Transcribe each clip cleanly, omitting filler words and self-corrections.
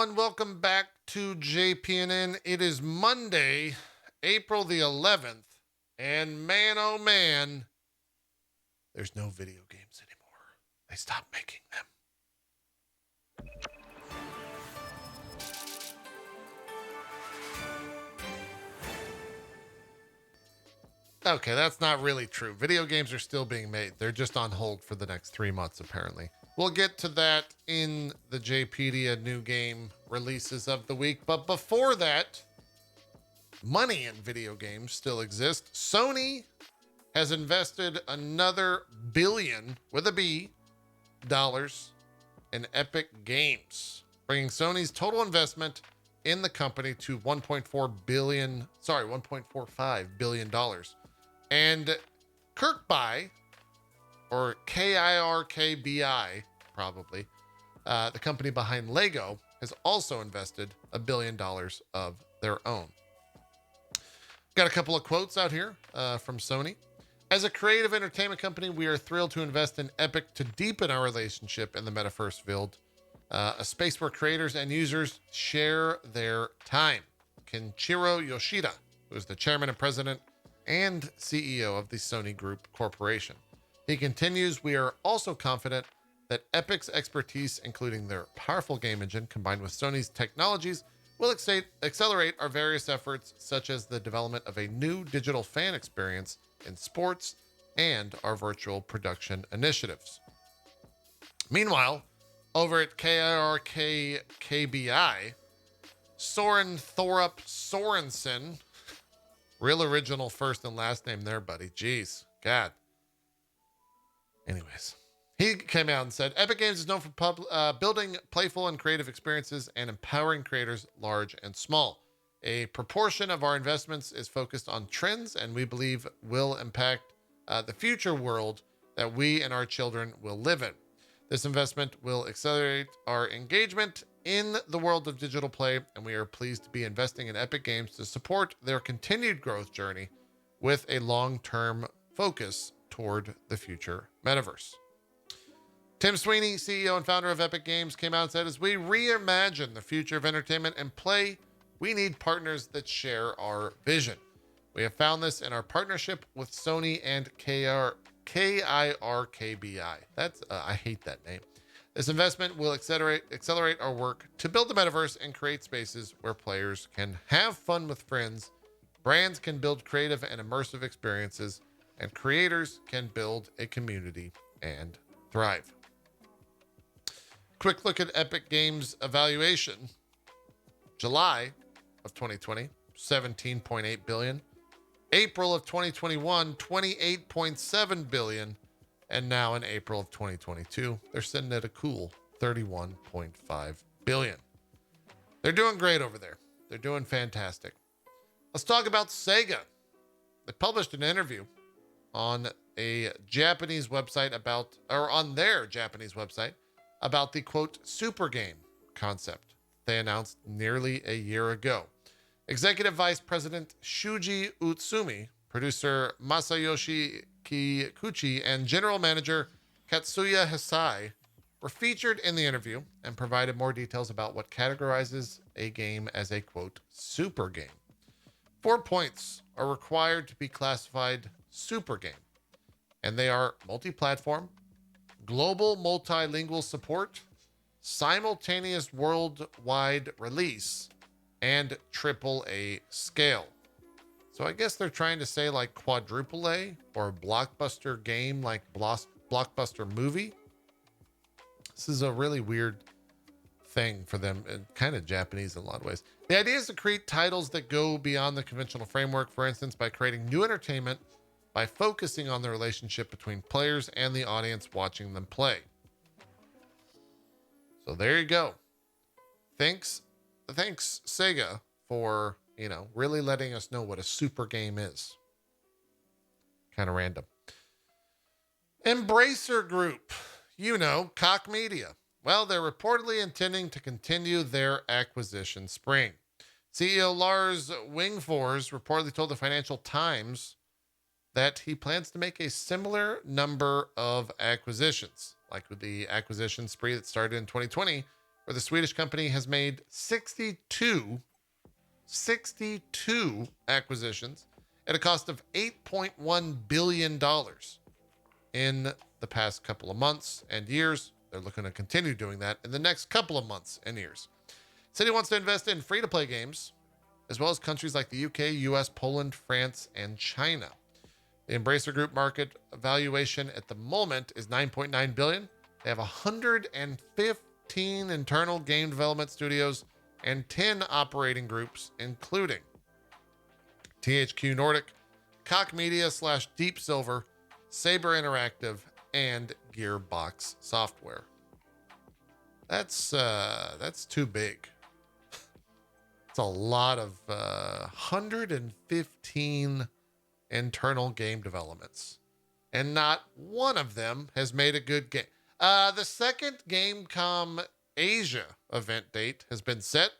And welcome back to JPNN. It is Monday, April the 11th, and man oh man, there's no video games anymore. They stopped making them. Okay, that's not really true. Video games are still being made. They're just on hold for the next 3 months, apparently. We'll get to that in the JPedia new game releases of the week. But before that, money in video games still exists. Sony has invested another billion with a B dollars in Epic Games, bringing Sony's total investment in the company to 1.45 billion dollars. And Kirkby, or KIRKBI, probably, the company behind Lego, has also invested $1 billion of their own. Got a couple of quotes out here from Sony. As a creative entertainment company, we are thrilled to invest in Epic to deepen our relationship in the metaverse field, a space where creators and users share their time. Kenshiro Yoshida, who is the chairman and president and CEO of the Sony Group Corporation. He continues, we are also confident that Epic's expertise, including their powerful game engine combined with Sony's technologies, will accelerate our various efforts, such as the development of a new digital fan experience in sports and our virtual production initiatives. Meanwhile, over at KIRKKBI, Soren Thorup Sorensen, real original first and last name there, buddy. Jeez, God. Anyways, he came out and said, Epic Games is known for building playful and creative experiences and empowering creators large and small. A proportion of our investments is focused on trends and we believe will impact the future world that we and our children will live in. This investment will accelerate our engagement in the world of digital play, and we are pleased to be investing in Epic Games to support their continued growth journey with a long-term focus toward the future metaverse. Tim Sweeney, CEO and founder of Epic Games, came out and said, as we reimagine the future of entertainment and play, we need partners that share our vision. We have found this in our partnership with Sony and KIRKBI. I hate that name. This investment will accelerate our work to build the metaverse and create spaces where players can have fun with friends, brands can build creative and immersive experiences, and creators can build a community and thrive. Quick look at Epic Games evaluation. July of 2020, 17.8 billion. April of 2021, 28.7 billion. And now in April of 2022, they're sitting at a cool 31.5 billion. They're doing great over there. They're doing fantastic. Let's talk about Sega. They published an interview on a Japanese website on their Japanese website about the quote super game concept they announced nearly a year ago. Executive Vice President Shuji Utsumi, producer Masayoshi Kikuchi, and General Manager Katsuya Hisai were featured in the interview and provided more details about what categorizes a game as a, quote, super game. 4 points are required to be classified super game, and they are multi-platform, global multilingual support, simultaneous worldwide release, and AAA scale. So I guess they're trying to say like quadruple A or blockbuster game like blockbuster movie. This is a really weird thing for them and kind of Japanese in a lot of ways. The idea is to create titles that go beyond the conventional framework, for instance, by creating new entertainment by focusing on the relationship between players and the audience watching them play. So there you go. Thanks Sega for, really letting us know what a super game is. Kind of random. Embracer Group, Koch Media. Well, they're reportedly intending to continue their acquisition spree. CEO Lars Wingfors reportedly told the Financial Times that he plans to make a similar number of acquisitions, like with the acquisition spree that started in 2020, where the Swedish company has made 62 acquisitions at a cost of $8.1 billion in the past couple of months and years. They're looking to continue doing that in the next couple of months and years. City wants to invest in free-to-play games, as well as countries like the UK, US, Poland, France, and China. The Embracer Group market valuation at the moment is $9.9 billion. They have 115 internal game development studios and 10 operating groups, including THQ Nordic, Koch Media / Deep Silver, Saber Interactive, and Gearbox Software. That's too big. It's a lot of 115 internal game developments, and not one of them has made a good game. The second Gamescom Asia event date has been set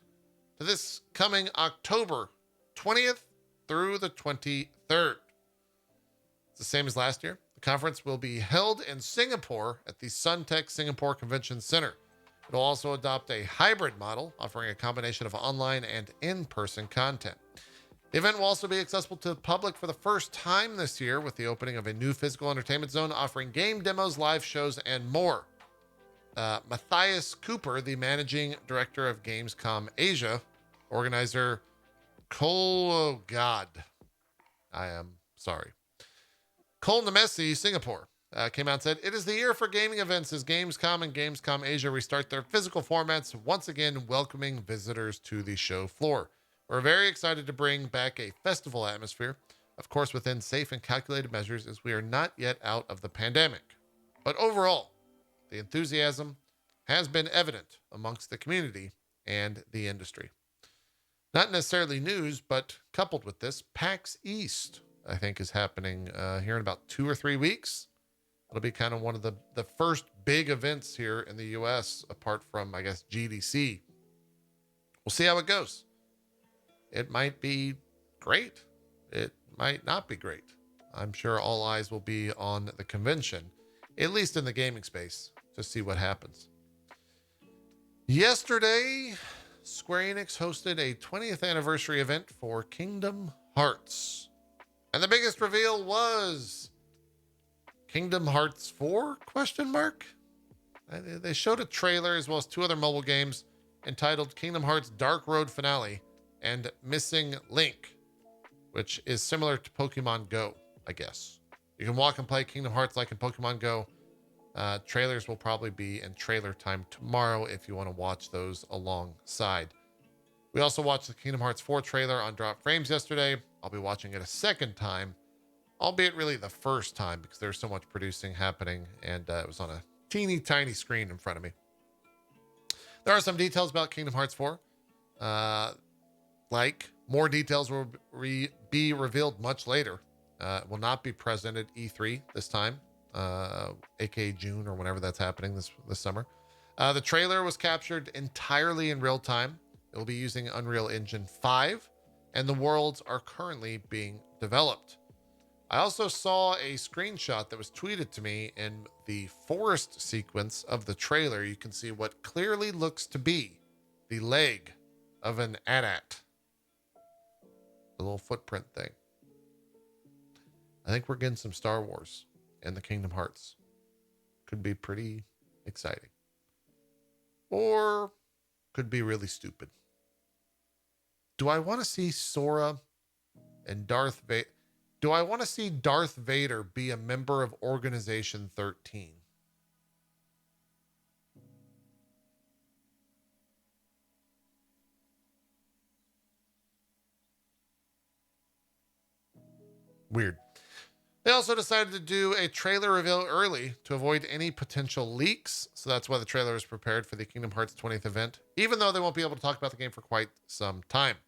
to this coming October 20th through the 23rd. It's the same as last year. The conference will be held in Singapore at the Suntec Singapore Convention Center. It will also adopt a hybrid model, offering a combination of online and in-person content. The event will also be accessible to the public for the first time this year, with the opening of a new physical entertainment zone offering game demos, live shows, and more. Matthias Cooper, the managing director of Gamescom Asia, organizer Cole Nemesi, Singapore, came out and said, "It is the year for gaming events as Gamescom and Gamescom Asia restart their physical formats, once again welcoming visitors to the show floor. We're very excited to bring back a festival atmosphere, of course within safe and calculated measures, as we are not yet out of the pandemic. But overall, the enthusiasm has been evident amongst the community and the industry." Not necessarily news, but coupled with this, PAX East, I think, is happening here in about 2 or 3 weeks. It'll be kind of one of the first big events here in the U.S., apart from, I guess, GDC. We'll see how it goes. It might be great. It might not be great. I'm sure all eyes will be on the convention, at least in the gaming space, to see what happens. Yesterday, Square Enix hosted a 20th anniversary event for Kingdom Hearts. And the biggest reveal was Kingdom Hearts 4? ? They showed a trailer as well as 2 other mobile games entitled Kingdom Hearts Dark Road Finale and Missing Link, which is similar to Pokemon Go, I guess. You can walk and play Kingdom Hearts like in Pokemon Go. Trailers will probably be in trailer time tomorrow if you want to watch those alongside. We also watched the Kingdom Hearts 4 trailer on Drop Frames yesterday. I'll be watching it a second time, albeit really the first time because there's so much producing happening, and it was on a teeny tiny screen in front of me. There are some details about Kingdom Hearts 4. Like more details will be revealed much later. It will not be present at E3 this time, aka June or whenever that's happening this summer. The trailer was captured entirely in real time. It will be using Unreal Engine 5, and the worlds are currently being developed. I also saw a screenshot that was tweeted to me. In the forest sequence of the trailer, you can see what clearly looks to be the leg of an AT-AT. The little footprint thing. I think we're getting some Star Wars and the Kingdom Hearts. Could be pretty exciting. Or could be really stupid. Do I want to see Sora and Darth Vader? Do I want to see Darth Vader be a member of Organization 13? Weird. They also decided to do a trailer reveal early to avoid any potential leaks. So that's why the trailer is prepared for the Kingdom Hearts 20th event, even though they won't be able to talk about the game for quite some time.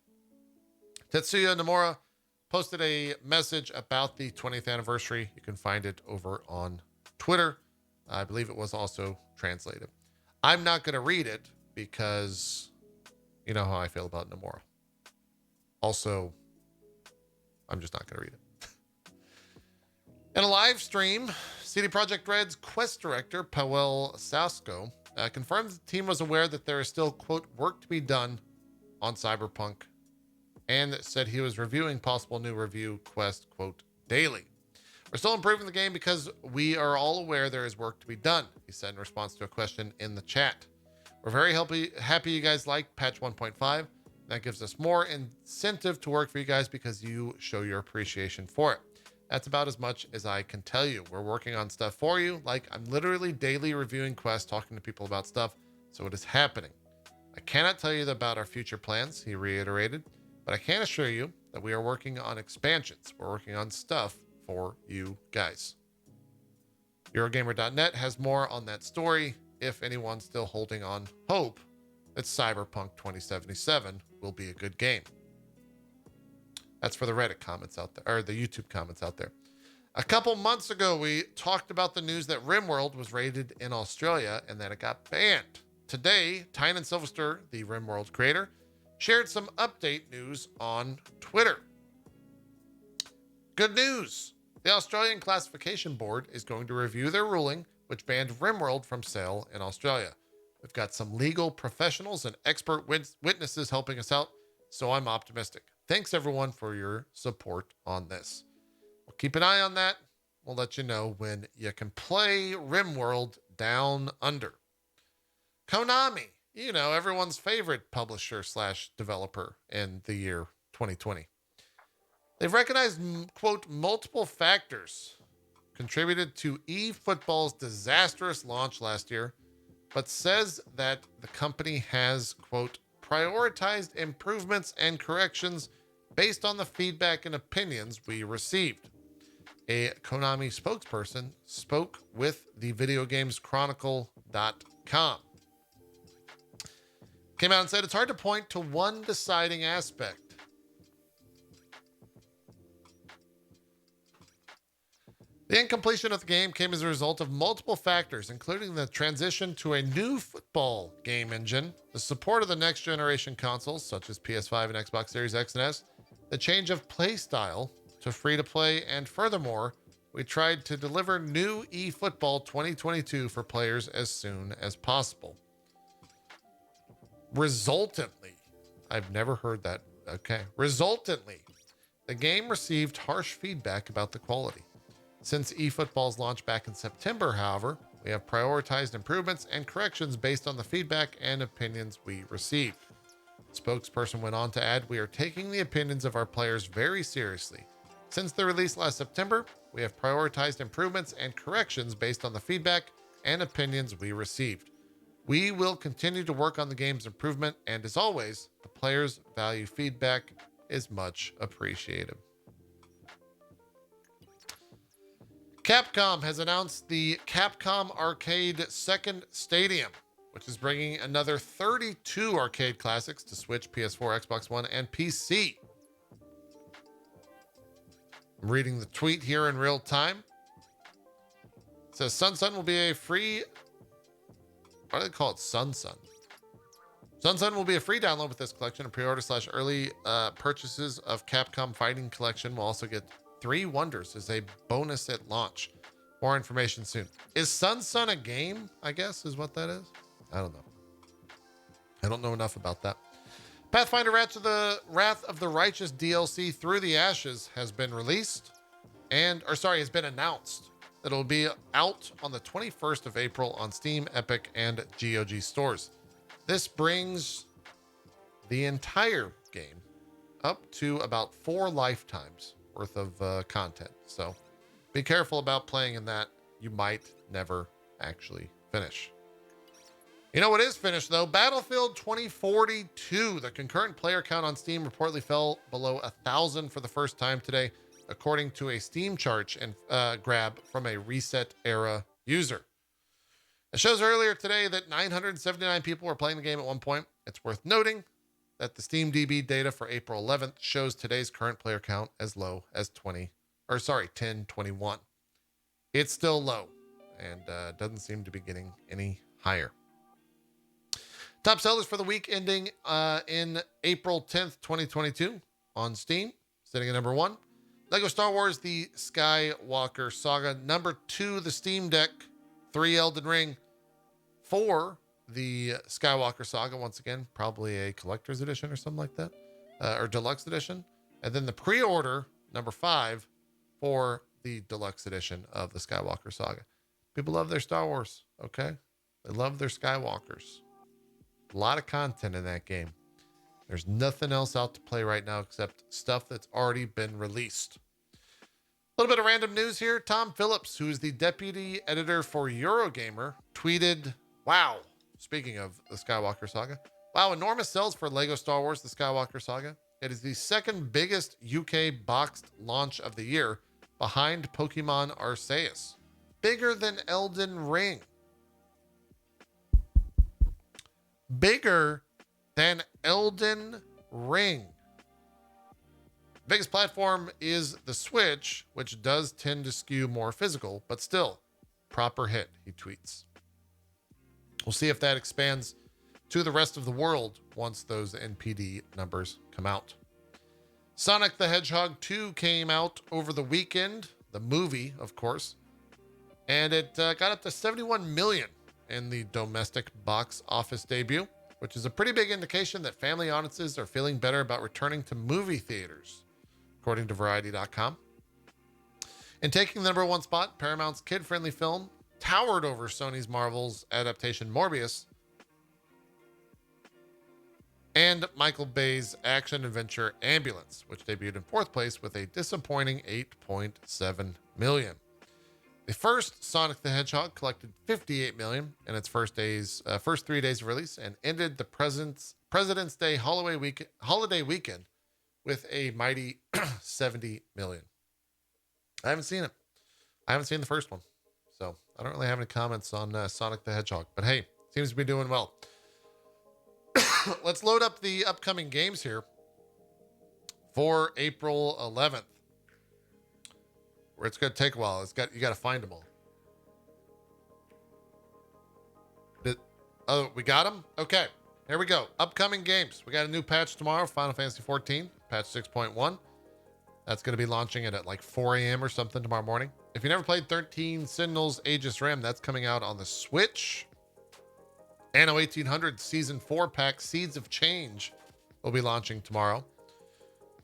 Tetsuya Nomura posted a message about the 20th anniversary. You can find it over on Twitter. I believe it was also translated. I'm not going to read it because you know how I feel about Nomura. Also, I'm just not going to read it. In a live stream, CD Projekt Red's Quest director, Paweł Sasko, confirmed the team was aware that there is still, quote, work to be done on Cyberpunk, and said he was reviewing possible new review quest, quote, daily. We're still improving the game because we are all aware there is work to be done, he said in response to a question in the chat. We're very happy you guys like patch 1.5. That gives us more incentive to work for you guys because you show your appreciation for it. That's about as much as I can tell you. We're working on stuff for you. Like, I'm literally daily reviewing quests, talking to people about stuff, so it is happening. I cannot tell you about our future plans, he reiterated, but I can assure you that we are working on expansions. We're working on stuff for you guys. Eurogamer.net has more on that story if anyone's still holding on hope that Cyberpunk 2077 will be a good game. That's for the Reddit comments out there, or the YouTube comments out there. A couple months ago, we talked about the news that RimWorld was raided in Australia and that it got banned. Today, Tynan Silvester, the RimWorld creator, shared some update news on Twitter. Good news! The Australian Classification Board is going to review their ruling, which banned RimWorld from sale in Australia. We've got some legal professionals and expert witnesses helping us out, so I'm optimistic. Thanks, everyone, for your support on this. We'll keep an eye on that. We'll let you know when you can play RimWorld Down Under. Konami, you know, everyone's favorite publisher / developer in the year 2020. They've recognized, quote, multiple factors contributed to eFootball's disastrous launch last year, but says that the company has, quote, prioritized improvements and corrections based on the feedback and opinions we received. A Konami spokesperson spoke with the videogameschronicle.com. Came out and said it's hard to point to one deciding aspect. The incompletion of the game came as a result of multiple factors, including the transition to a new football game engine, the support of the next generation consoles, such as PS5 and Xbox Series X and S, the change of play style to free-to-play, and furthermore, we tried to deliver new eFootball 2022 for players as soon as possible. Resultantly, I've never heard that. Okay. Resultantly, the game received harsh feedback about the quality. Since eFootball's launch back in September, however, we have prioritized improvements and corrections based on the feedback and opinions we received. The spokesperson went on to add, we are taking the opinions of our players very seriously. Since the release last September, we have prioritized improvements and corrections based on the feedback and opinions we received. We will continue to work on the game's improvement, and as always, the players' value feedback is much appreciated. Capcom has announced the Capcom Arcade Second Stadium, which is bringing another 32 arcade classics to Switch, PS4, Xbox One, and PC. I'm reading the tweet here in real time. It says Sun will be a free... Why do they call it Sun? Sun will be a free download with this collection, and pre-order / early purchases of Capcom Fighting Collection will also get 3 Wonders as a bonus at launch. More information soon. Is Sun a game, I guess, is what that is? I don't know. I don't know enough about that. Pathfinder Wrath of the Righteous DLC Through the Ashes has been released has been announced. It'll be out on the 21st of April on Steam, Epic, and GOG stores. This brings the entire game up to about 4 lifetimes worth of content. So be careful about playing in that. You might never actually finish. You know what is finished, though? Battlefield 2042. The concurrent player count on Steam reportedly fell below 1,000 for the first time today, according to a Steam chart and grab from a Reset Era user. It shows earlier today that 979 people were playing the game at one point. It's worth noting that the SteamDB data for April 11th shows today's current player count as low as 1021. It's still low and doesn't seem to be getting any higher. Top sellers for the week ending in April 10th, 2022 on Steam, sitting at number 1. Lego Star Wars The Skywalker Saga. Number 2, the Steam Deck. 3, Elden Ring. 4, the Skywalker Saga once again, probably a collector's edition or something like that, or deluxe edition. And then the pre-order, number 5, for the deluxe edition of the Skywalker Saga. People love their Star Wars, okay? They love their Skywalkers. A lot of content in that game. There's nothing else out to play right now except stuff that's already been released. A little bit of random news here. Tom Phillips, who is the deputy editor for Eurogamer, tweeted, wow, speaking of the Skywalker Saga, wow, enormous sales for Lego Star Wars, the Skywalker Saga. It is the second biggest UK boxed launch of the year, behind Pokemon Arceus. Bigger than Elden Ring. Bigger than Elden Ring. Biggest platform is the Switch, which does tend to skew more physical, but still, proper hit, he tweets. We'll see if that expands to the rest of the world once those NPD numbers come out. Sonic the Hedgehog 2 came out over the weekend, the movie, of course, and it got up to 71 million in the domestic box office debut, which is a pretty big indication that family audiences are feeling better about returning to movie theaters, according to Variety.com. In taking the number 1 spot, Paramount's kid-friendly film towered over Sony's Marvel's adaptation Morbius and Michael Bay's action-adventure Ambulance, which debuted in 4th place with a disappointing 8.7 million. The first Sonic the Hedgehog collected 58 million in its first 3 days of release and ended the President's Day holiday weekend with a mighty 70 million. I haven't seen it. I haven't seen the first one, so I don't really have any comments on Sonic the Hedgehog. But hey, seems to be doing well. Let's load up the upcoming games here for April 11th. Where it's going to take a while. You got to find them all. We got them? Okay, here we go. Upcoming games. We got a new patch tomorrow, Final Fantasy 14, patch 6.1. That's going to be launching it at like 4 a.m. or something tomorrow morning. If you never played 13 Sentinels Aegis Rim, that's coming out on the Switch. Anno 1800 Season 4 pack Seeds of Change will be launching tomorrow.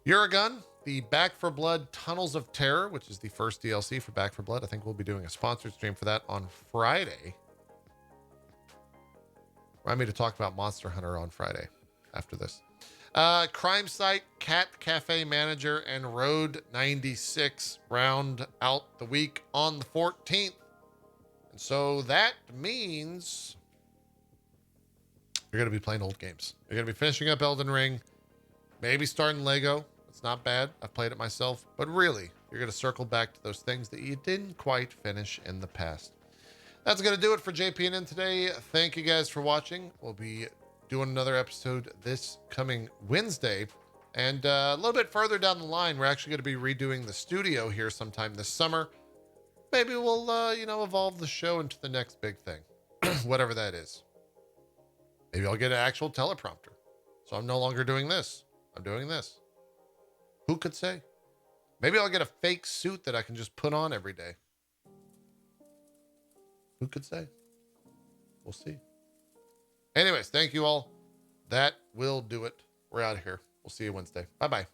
Uragun, the Back for Blood Tunnels of Terror, which is the first DLC for Back for Blood. I think we'll be doing a sponsored stream for that on Friday. Remind me to talk about Monster Hunter on Friday after this. Crime Site, Cat Cafe Manager, and Road 96 round out the week on the 14th. And so that means you're going to be playing old games. You're going to be finishing up Elden Ring, maybe starting Lego. It's not bad. I've played it myself. But really, you're going to circle back to those things that you didn't quite finish in the past. That's going to do it for JPNN today. Thank you guys for watching. We'll be doing another episode this coming Wednesday. And a little bit further down the line, we're actually going to be redoing the studio here sometime this summer. Maybe we'll, evolve the show into the next big thing, whatever that is. Maybe I'll get an actual teleprompter. So I'm no longer doing this. I'm doing this. Who could say? Maybe I'll get a fake suit that I can just put on every day. Who could say? We'll see. Anyways, thank you all. That will do it. We're out of here. We'll see you Wednesday. Bye-bye.